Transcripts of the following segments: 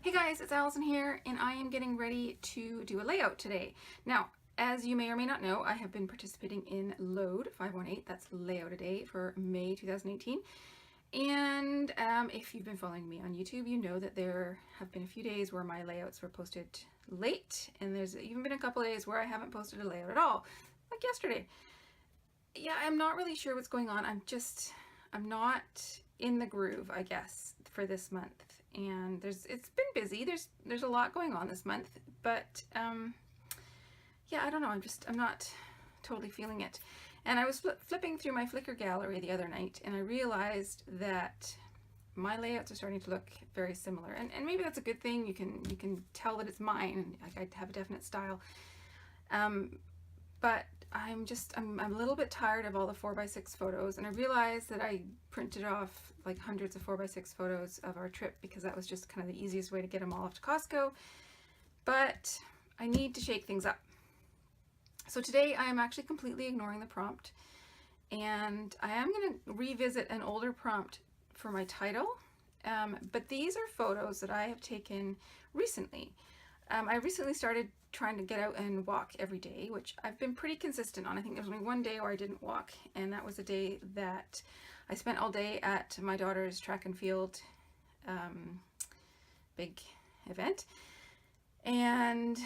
Hey guys, it's Allison here, and I am getting ready to do a layout today. Now, as you may or may not know, I have been participating in LOAD518, that's Layout a Day, for May 2018. And if you've been following me on YouTube, you know that there have been a few days where my layouts were posted late, and there's even been a couple of days where I haven't posted a layout at all, like yesterday. Yeah, I'm not really sure what's going on. I'm not in the groove, I guess, for this month. And it's been busy. There's a lot going on this month, but yeah, I don't know. I'm not totally feeling it. And I was flipping through my Flickr gallery the other night, and I realized that my layouts are starting to look very similar. And maybe that's a good thing. You can tell that it's mine. I have a definite style. But I'm a little bit tired of all the 4x6 photos, and I realized that I printed off like hundreds of 4x6 photos of our trip because that was just kind of the easiest way to get them all off to Costco. But I need to shake things up. So today I am actually completely ignoring the prompt, and I am going to revisit an older prompt for my title, but these are photos that I have taken recently. I recently started trying to get out and walk every day, which I've been pretty consistent on. I think there was only one day where I didn't walk, and that was a day that I spent all day at my daughter's track and field big event, and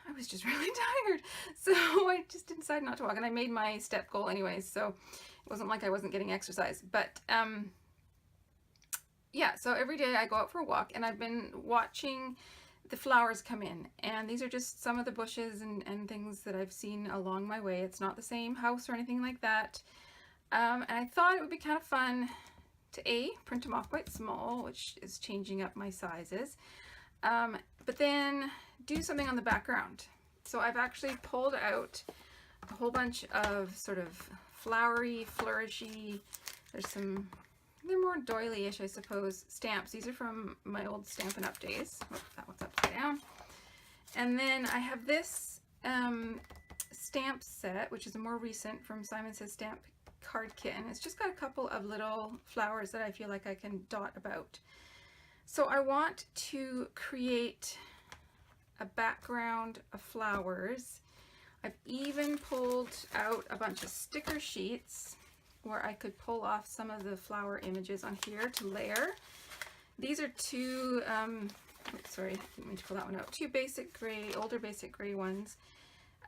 I was just really tired, so I just decided not to walk, and I made my step goal anyways, so it wasn't like I wasn't getting exercise. But yeah, so every day I go out for a walk, and I've been watching the flowers come in, and these are just some of the bushes and things that I've seen along my way. It's not the same house or anything like that, and I thought it would be kind of fun to print them off quite small, which is changing up my sizes, but then do something on the background. So I've actually pulled out a whole bunch of sort of flowery, flourishy, there's some, they're more doily-ish, I suppose, stamps. These are from my old Stampin' Up! Days. Oh, that one's upside down. And then I have this stamp set, which is a more recent, from Simon Says Stamp Card Kit, and it's just got a couple of little flowers that I feel like I can dot about. So I want to create a background of flowers. I've even pulled out a bunch of sticker sheets where I could pull off some of the flower images on here to layer. These are two, sorry, didn't mean to pull that one out, two basic gray, older basic gray ones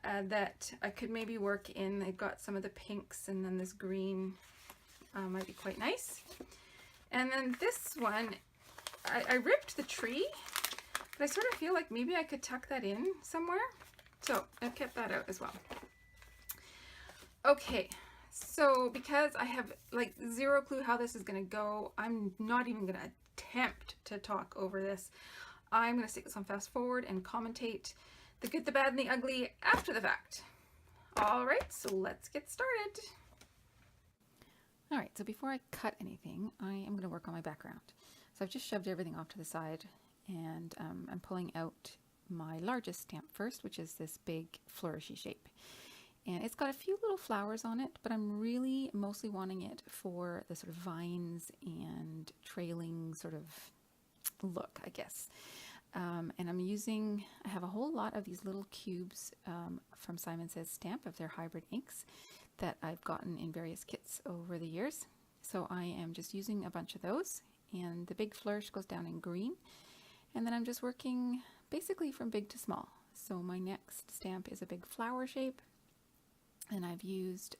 that I could maybe work in. They've got some of the pinks, and then this green might be quite nice. And then this one, I ripped the tree, but I sort of feel like maybe I could tuck that in somewhere. So I've kept that out as well. Okay. So because I have like zero clue how this is going to go, I'm not even going to attempt to talk over this. I'm going to stick this on fast forward and commentate the good, the bad, and the ugly after the fact. All right, so let's get started. All right, so before I cut anything, I am going to work on my background. So I've just shoved everything off to the side, and I'm pulling out my largest stamp first, which is this big flourishy shape. And it's got a few little flowers on it, but I'm really mostly wanting it for the sort of vines and trailing sort of look, I guess. And I have a whole lot of these little cubes from Simon Says Stamp of their hybrid inks that I've gotten in various kits over the years. So I am just using a bunch of those, and the big flourish goes down in green. And then I'm just working basically from big to small. So my next stamp is a big flower shape. And I've used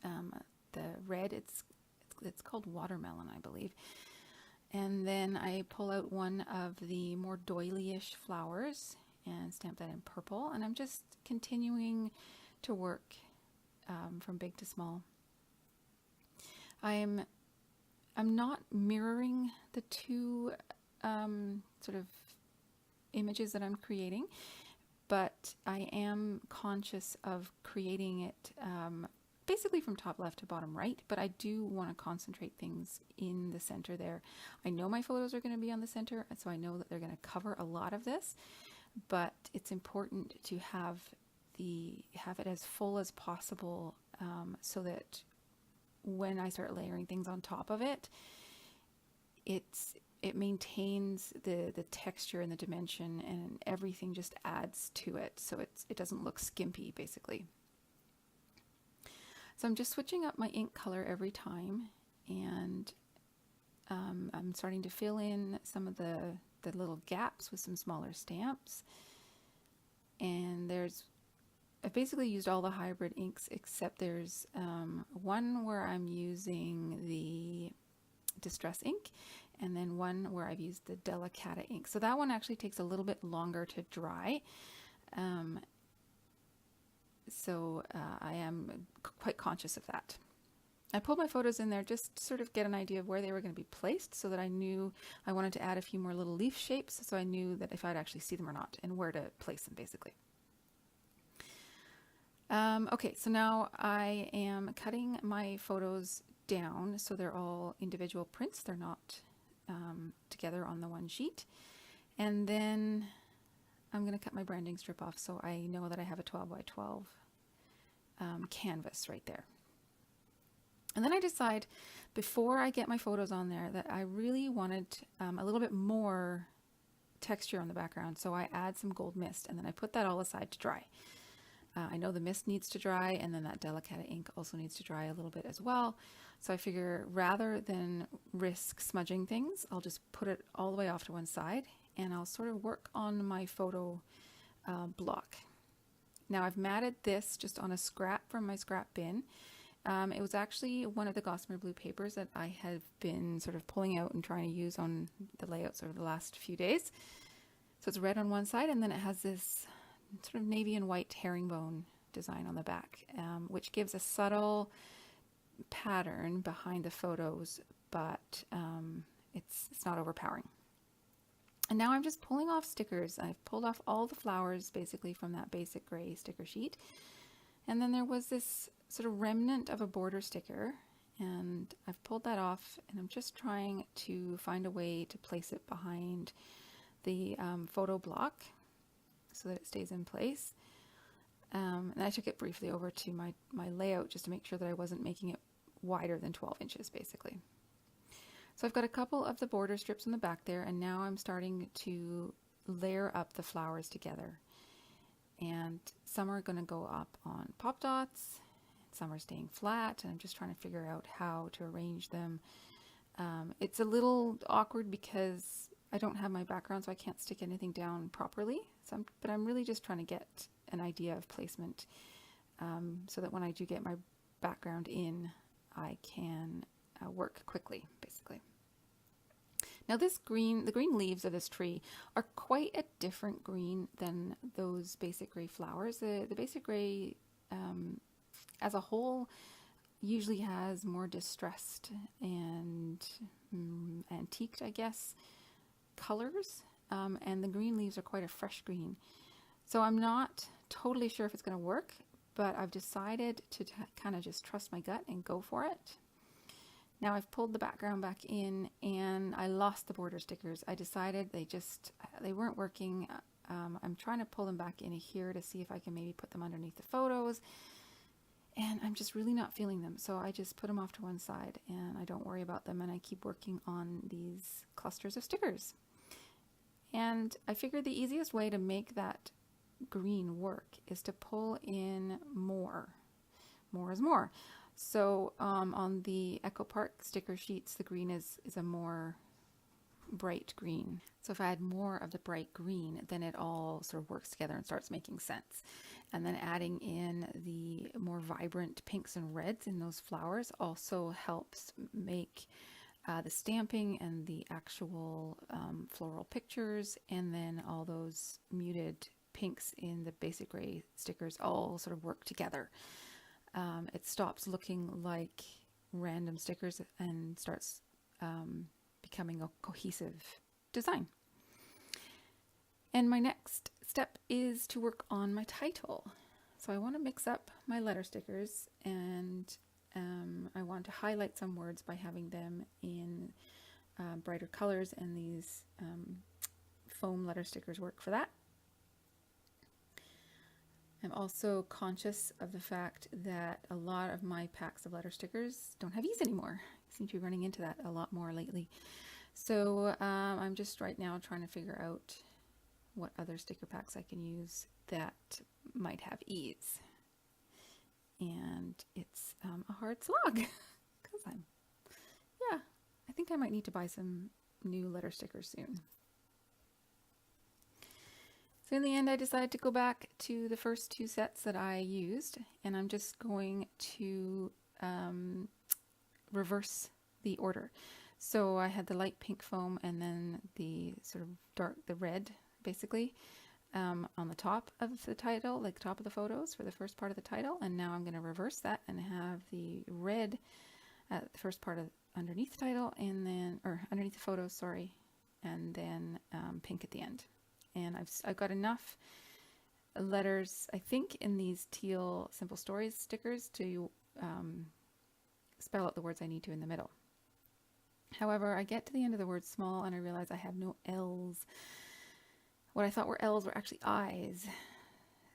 the red, it's called watermelon, I believe. And then I pull out one of the more doily-ish flowers and stamp that in purple. And I'm just continuing to work from big to small. I'm not mirroring the two sort of images that I'm creating, but I am conscious of creating it basically from top left to bottom right, but I do want to concentrate things in the center there. I know my photos are going to be on the center, so I know that they're going to cover a lot of this, but it's important to have it as full as possible so that when I start layering things on top of it, it maintains the texture and the dimension, and everything just adds to it, so it doesn't look skimpy basically. So I'm just switching up my ink color every time, and I'm starting to fill in some of the little gaps with some smaller stamps. And I've basically used all the hybrid inks, except there's one where I'm using the Distress ink, and then one where I've used the Delicata ink. So that one actually takes a little bit longer to dry. I am quite conscious of that. I pulled my photos in there just to sort of get an idea of where they were going to be placed, so that I knew I wanted to add a few more little leaf shapes, so I knew that if I'd actually see them or not, and where to place them basically. Okay, so now I am cutting my photos down so they're all individual prints. They're not together on the one sheet. And then I'm going to cut my branding strip off so I know that I have a 12 by 12 canvas right there. And then I decide, before I get my photos on there, that I really wanted a little bit more texture on the background, so I add some gold mist, and then I put that all aside to dry. I know the mist needs to dry, and then that Delicata ink also needs to dry a little bit as well. So I figure, rather than risk smudging things, I'll just put it all the way off to one side, and I'll sort of work on my photo block. Now I've matted this just on a scrap from my scrap bin. It was actually one of the Gossamer Blue papers that I have been sort of pulling out and trying to use on the layouts over the last few days. So it's red on one side, and then it has this sort of navy and white herringbone design on the back, which gives a subtle pattern behind the photos, but it's not overpowering. And now I'm just pulling off stickers. I've pulled off all the flowers basically from that basic gray sticker sheet. And then there was this sort of remnant of a border sticker, and I've pulled that off, and I'm just trying to find a way to place it behind the photo block so that it stays in place. And I took it briefly over to my layout just to make sure that I wasn't making it wider than 12 inches basically. So I've got a couple of the border strips in the back there, and now I'm starting to layer up the flowers together. And some are going to go up on pop dots, some are staying flat, and I'm just trying to figure out how to arrange them. It's a little awkward because I don't have my background, so I can't stick anything down properly. But I'm really just trying to get an idea of placement, so that when I do get my background in, I can work quickly, basically. Now the green leaves of this tree are quite a different green than those basic gray flowers. The basic gray as a whole usually has more distressed and antiqued, I guess, colors, and the green leaves are quite a fresh green. So I'm not totally sure if it's going to work, but I've decided to kind of just trust my gut and go for it. Now I've pulled the background back in, and I lost the border stickers. I decided they weren't working. I'm trying to pull them back in here to see if I can maybe put them underneath the photos, and I'm just really not feeling them. So I just put them off to one side, and I don't worry about them, and I keep working on these clusters of stickers. And I figured the easiest way to make that green work is to pull in more. More is more. So on the Echo Park sticker sheets, the green is a more bright green. So if I add more of the bright green, then it all sort of works together and starts making sense. And then adding in the more vibrant pinks and reds in those flowers also helps make the stamping and the actual floral pictures, and then all those muted pinks in the basic gray stickers all sort of work together. It stops looking like random stickers and starts becoming a cohesive design. And my next step is to work on my title. So I want to mix up my letter stickers, and I want to highlight some words by having them in brighter colors, and these foam letter stickers work for that. I'm also conscious of the fact that a lot of my packs of letter stickers don't have ease anymore. I seem to be running into that a lot more lately. So I'm just right now trying to figure out what other sticker packs I can use that might have ease. And it's a hard slog because I think I might need to buy some new letter stickers soon. So in the end, I decided to go back to the first 2 sets that I used, and I'm just going to reverse the order. So I had the light pink foam and then the sort of the red, basically, on the top of the title, like top of the photos for the first part of the title. And now I'm going to reverse that and have the red at the first part of underneath the title, and then, or underneath the photos, sorry, and then pink at the end. And I've got enough letters, I think, in these teal Simple Stories stickers to spell out the words I need to in the middle. However, I get to the end of the word small and I realize I have no L's. What I thought were L's were actually I's.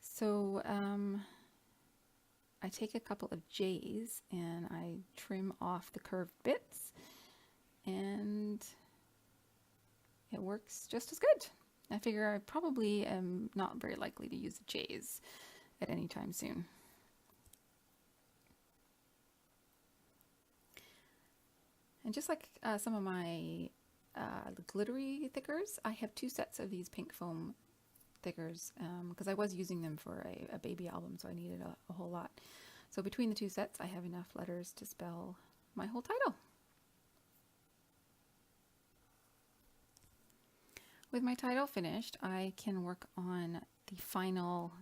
So I take a couple of J's and I trim off the curved bits, and it works just as good. I figure I probably am not very likely to use J's at any time soon. And just like some of my glittery thickers, I have 2 sets of these pink foam thickers because I was using them for a baby album, so I needed a whole lot. So between the 2 sets, I have enough letters to spell my whole title. With my title finished, I can work on the final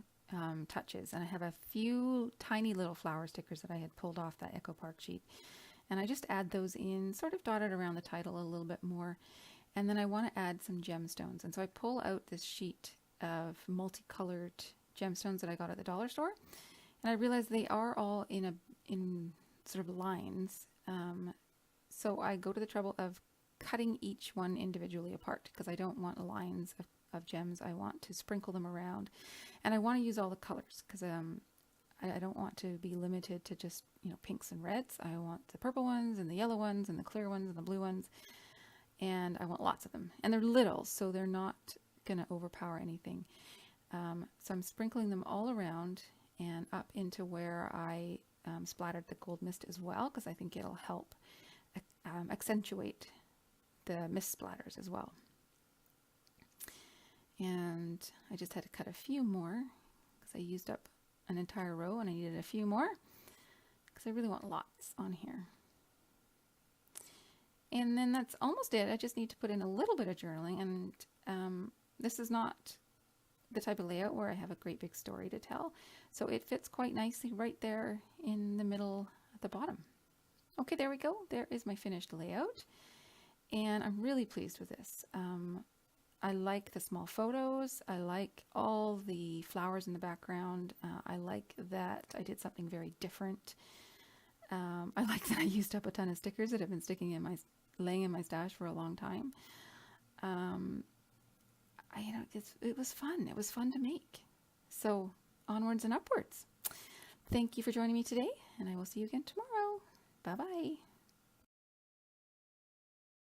touches, and I have a few tiny little flower stickers that I had pulled off that Echo Park sheet, and I just add those in, sort of dotted around the title a little bit more, and then I want to add some gemstones, and so I pull out this sheet of multicolored gemstones that I got at the dollar store, and I realize they are all in sort of lines, so I go to the trouble of cutting each one individually apart because I don't want lines of gems. I want to sprinkle them around, and I want to use all the colors because I don't want to be limited to just, you know, pinks and reds. I want the purple ones and the yellow ones and the clear ones and the blue ones, and I want lots of them. And they're little, so they're not going to overpower anything. So I'm sprinkling them all around and up into where I splattered the gold mist as well, because I think it'll help accentuate the mist splatters as well. And I just had to cut a few more because I used up an entire row and I needed a few more because I really want lots on here. And then that's almost it. I just need to put in a little bit of journaling, and this is not the type of layout where I have a great big story to tell, so it fits quite nicely right there in the middle at the bottom. Okay, there we go. There is my finished layout, and I'm really pleased with this. I like the small photos. I like all the flowers in the background. I like that I did something very different. I like that I used up a ton of stickers that have been laying in my stash for a long time. It was fun. It was fun to make. So onwards and upwards. Thank you for joining me today, and I will see you again tomorrow. Bye-bye.